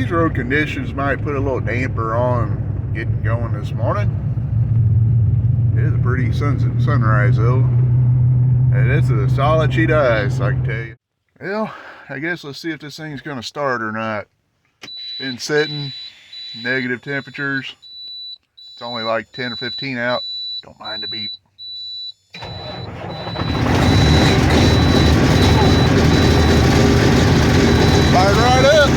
these road conditions might put a little damper on getting going this morning. It is a pretty sunrise though. And it's a solid sheet of ice, I can tell you. Well, I guess let's see if this thing's gonna start or not. Been sitting, negative temperatures. It's only like 10 or 15 out. Don't mind the beep. Fired right up.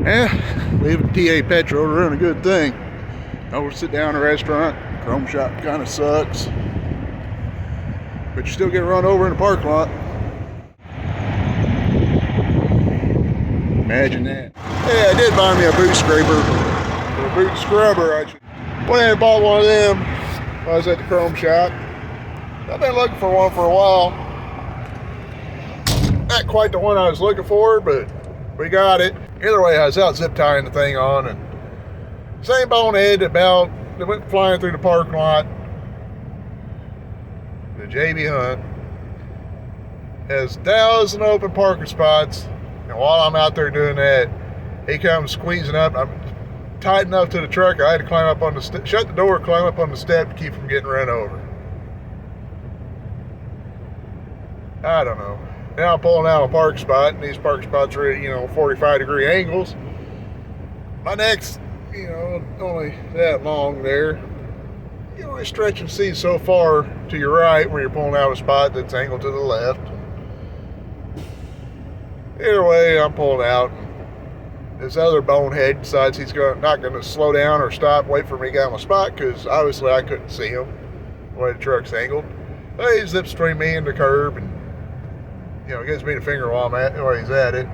Yeah, leaving TA Petrol to run a good thing. Over sit down at a restaurant. Chrome shop kind of sucks, but you still get run over in the parking lot. Imagine that. Yeah, I did buy me a boot scraper, or a boot scrubber. I should. Went ahead and bought one of them while I was at the Chrome shop. I've been looking for one for a while. Not quite the one I was looking for, but we got it. Either way, I was out zip tying the thing on, and same bonehead that went flying through the parking lot. The JB Hunt has 1,000 open parking spots, and while I'm out there doing that, he comes squeezing up. I'm tight enough to the truck, I had to climb up on the shut the door, climb up on the step to keep from getting run over. I don't know. Now I'm pulling out a park spot, and these park spots are at, 45-degree angles. My neck's, only that long there. You only stretch and see so far to your right where you're pulling out a spot that's angled to the left. Either way, I'm pulling out. This other bonehead decides he's not going to slow down or stop, wait for me to get on my spot, because obviously I couldn't see him the way the truck's angled. So he zips between me and the curb, and gives me the finger while he's at it.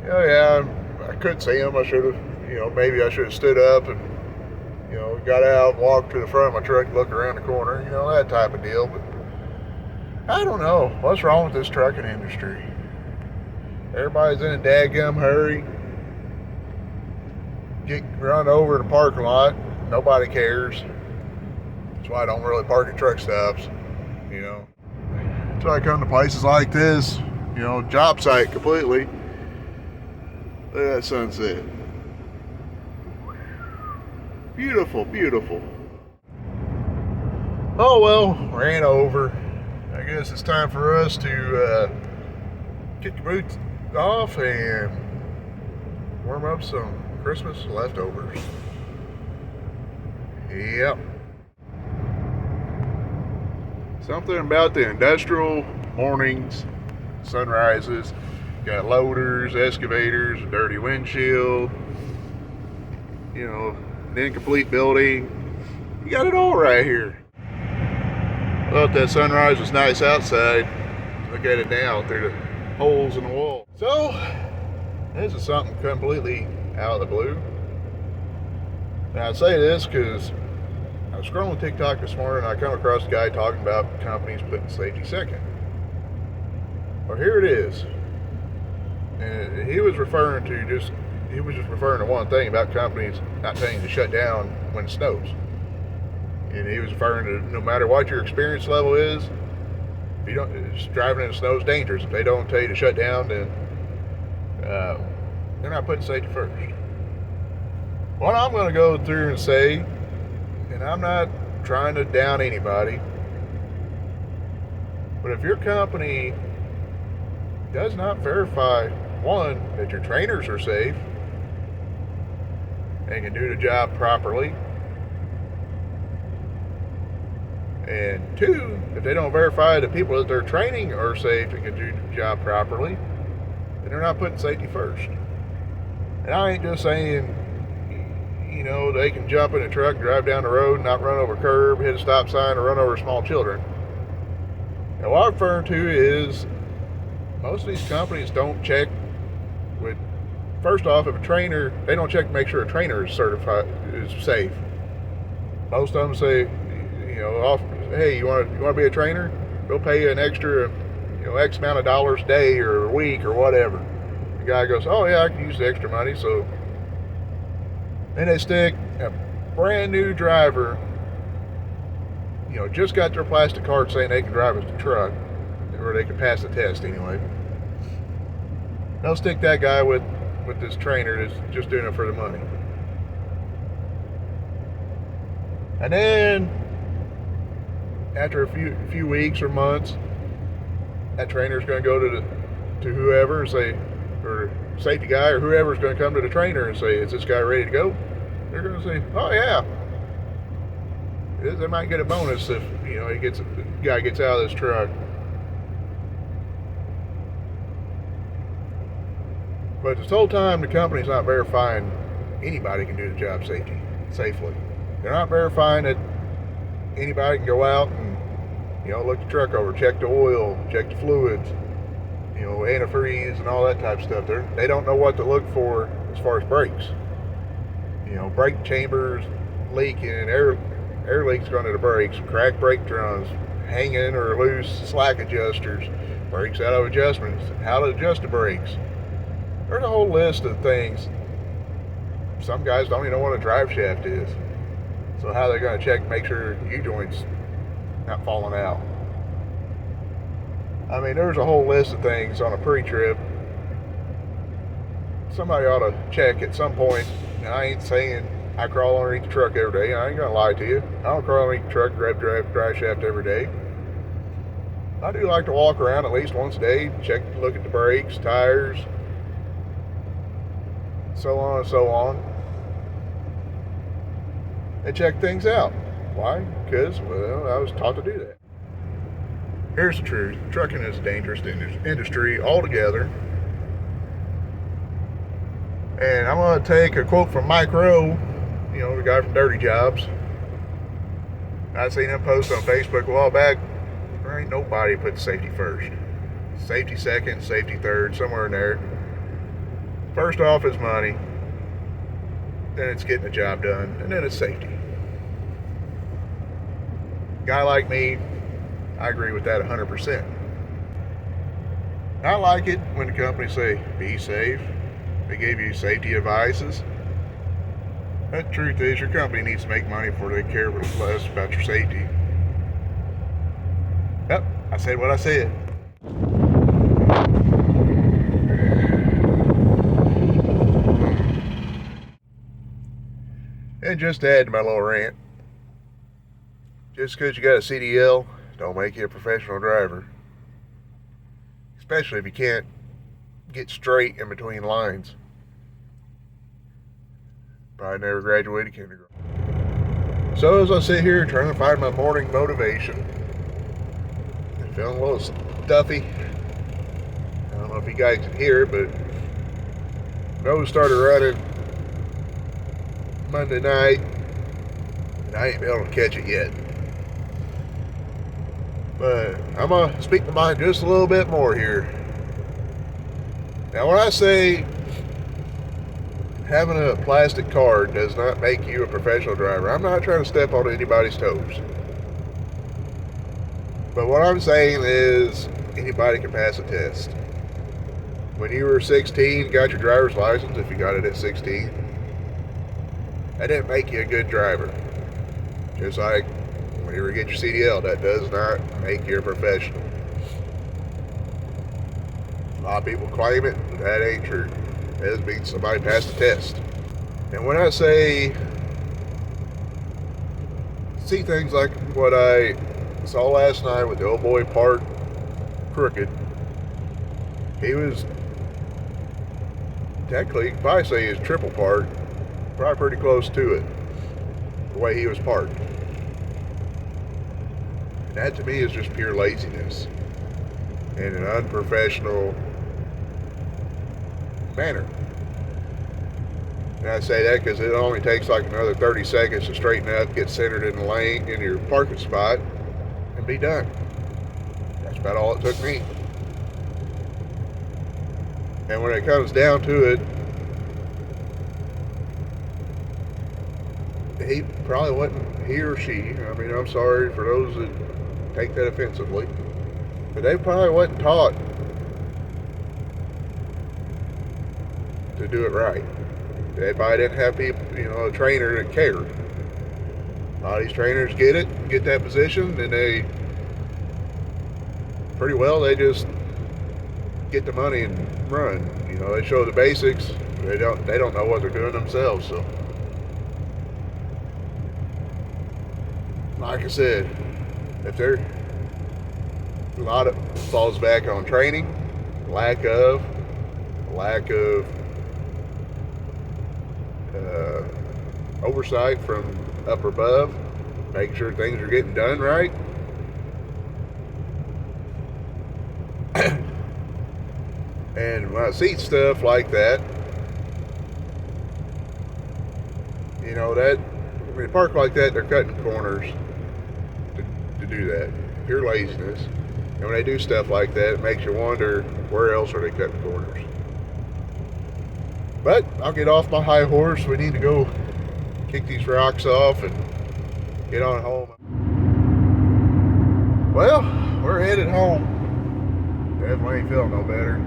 Yeah, I couldn't see him. I should have, maybe I should have stood up and, got out, walked to the front of my truck, look around the corner, that type of deal. But I don't know. What's wrong with this trucking industry? Everybody's in a dadgum hurry. Get run over in the parking lot. Nobody cares. That's why I don't really park at truck stops, So I come to places like this, job site completely. Look at that sunset. Beautiful, beautiful. Oh well, ran over. I guess it's time for us to get the boots off and warm up some Christmas leftovers. Yep. Something about the industrial mornings, sunrises, got loaders, excavators, a dirty windshield, an incomplete building. You got it all right here. I thought that sunrise was nice outside. Look at it now through the holes in the wall. So, this is something completely out of the blue. Now I say this because I was scrolling TikTok this morning and I come across a guy talking about companies putting safety second. Well, here it is. And he was just referring to one thing about companies not telling you to shut down when it snows. And he was referring to no matter what your experience level is, if you don't, driving in the snow is dangerous. If they don't tell you to shut down, then they're not putting safety first. What I'm going to go through and say, and I'm not trying to down anybody, but if your company does not verify, one, that your trainers are safe, and can do the job properly. And two, if they don't verify the people that they're training are safe and can do the job properly, then they're not putting safety first. And I ain't just saying, they can jump in a truck, drive down the road, not run over a curb, hit a stop sign, or run over small children. Now, what I'm referring to is most of these companies don't check with, first off, if a trainer, they don't check to make sure a trainer is certified, is safe. Most of them say, hey, you want to be a trainer? We'll pay you an extra, X amount of dollars a day or a week or whatever. The guy goes, oh yeah, I can use the extra money. So then they stick a brand new driver, just got their plastic card saying they can drive a truck, or they can pass the test anyway. They'll stick that guy with this trainer that's just doing it for the money. And then after a few weeks or months, that trainer's going to go to whoever and say, or safety guy or whoever's going to come to the trainer and say, is this guy ready to go? They're going to say, oh yeah. They might get a bonus if the guy gets out of this truck. But this whole time, the company's not verifying anybody can do the job safely. They're not verifying that anybody can go out and look the truck over, check the oil, check the fluids, antifreeze and all that type of stuff. They don't know what to look for as far as brakes. Brake chambers leaking, air leaks going to the brakes, cracked brake drums, hanging or loose slack adjusters, brakes out of adjustments, how to adjust the brakes. There's a whole list of things. Some guys don't even know what a drive shaft is. So how they're going to check, make sure U-joint's not falling out. I mean, there's a whole list of things on a pre-trip. Somebody ought to check at some point. And I ain't saying I crawl underneath the truck every day. I ain't going to lie to you. I don't crawl underneath the truck and grab drive shaft every day. I do like to walk around at least once a day, look at the brakes, tires, so on and so on, and check things out. Why? Because, I was taught to do that. Here's the truth. Trucking is a dangerous industry altogether. And I'm going to take a quote from Mike Rowe, the guy from Dirty Jobs. I seen him post on Facebook a while back. There ain't nobody put safety first. Safety second, safety third, somewhere in there. First off is money. Then it's getting the job done. And then it's safety. Guy like me, I agree with that 100%. I like it when the companies say, be safe. They gave you safety advices. But the truth is, your company needs to make money before they care less about your safety. Yep, I said what I said. And just to add to my little rant, just because you got a CDL, don't make you a professional driver. Especially if you can't get straight in between lines. Probably never graduated kindergarten. So as I sit here trying to find my morning motivation, I'm feeling a little stuffy. I don't know if you guys can hear it, but nose started running Monday night, and I ain't been able to catch it yet. But I'm going to speak my mind just a little bit more here. Now, when I say having a plastic card does not make you a professional driver, I'm not trying to step on anybody's toes. But what I'm saying is anybody can pass a test. When you were 16, got your driver's license, if you got it at 16, that didn't make you a good driver. Just like when you get your CDL, that does not make you a professional. A lot of people claim it, but that ain't true. It just means somebody passed the test. And when I say see things like what I saw last night with the old boy parked crooked, he was technically, you could probably say he was triple parked. probably pretty close to it, the way he was parked. And that to me is just pure laziness and an unprofessional manner. And I say that because it only takes like another 30 seconds to straighten up, get centered in the lane, in your parking spot, and be done. That's about all it took me. And when it comes down to it, he probably wasn't, he or she, I mean, I'm sorry for those that take that offensively, but they probably wasn't taught to do it right. They probably didn't have people, a trainer that cared. A lot of these trainers get that position, and they pretty well, they just get the money and run. They show the basics. They don't know what they're doing themselves. So, like I said, if they're a lot of falls back on training, lack of oversight from up above, making sure things are getting done right. And when I see stuff like that, when they park like that, they're cutting corners to do that. Pure laziness. And when they do stuff like that, it makes you wonder, where else are they cutting corners? But I'll get off my high horse. We need to go kick these rocks off and get on home. Well, we're headed home. Definitely ain't feeling no better.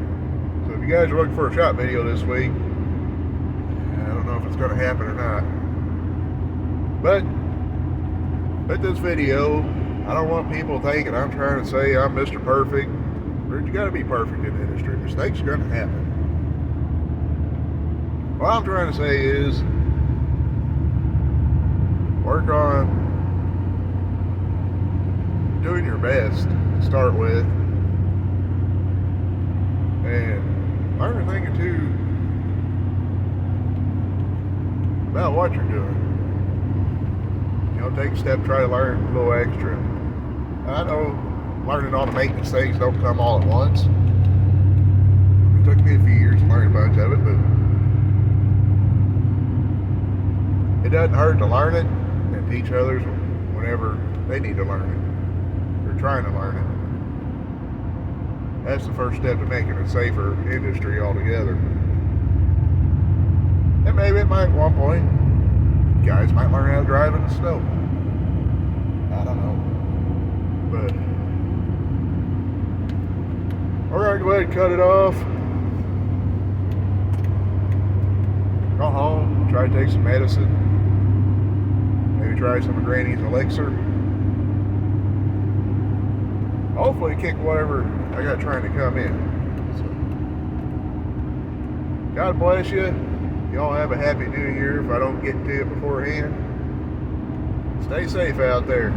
So if you guys are looking for a shot video this week, I don't know if it's going to happen or not. But with this video, I don't want people thinking I'm trying to say I'm Mr. Perfect. But you got to be perfect in the industry. Mistakes are going to happen. What I'm trying to say is, work on doing your best to start with, and learn a thing or two about what you're doing. Take a step, try to learn a little extra. I know learning all the maintenance things don't come all at once. It took me a few years to learn a bunch of it, but it doesn't hurt to learn it and teach others whenever they need to learn it. They're trying to learn it. That's the first step to making a safer industry altogether. And maybe it might at one point, guys might learn how to drive in the snow. I don't know. But we're going to go ahead and cut it off. Go home, try to take some medicine. Maybe try some of Granny's elixir. Hopefully kick whatever I got trying to come in. So, God bless you. Y'all have a happy new year if I don't get to it beforehand. Stay safe out there.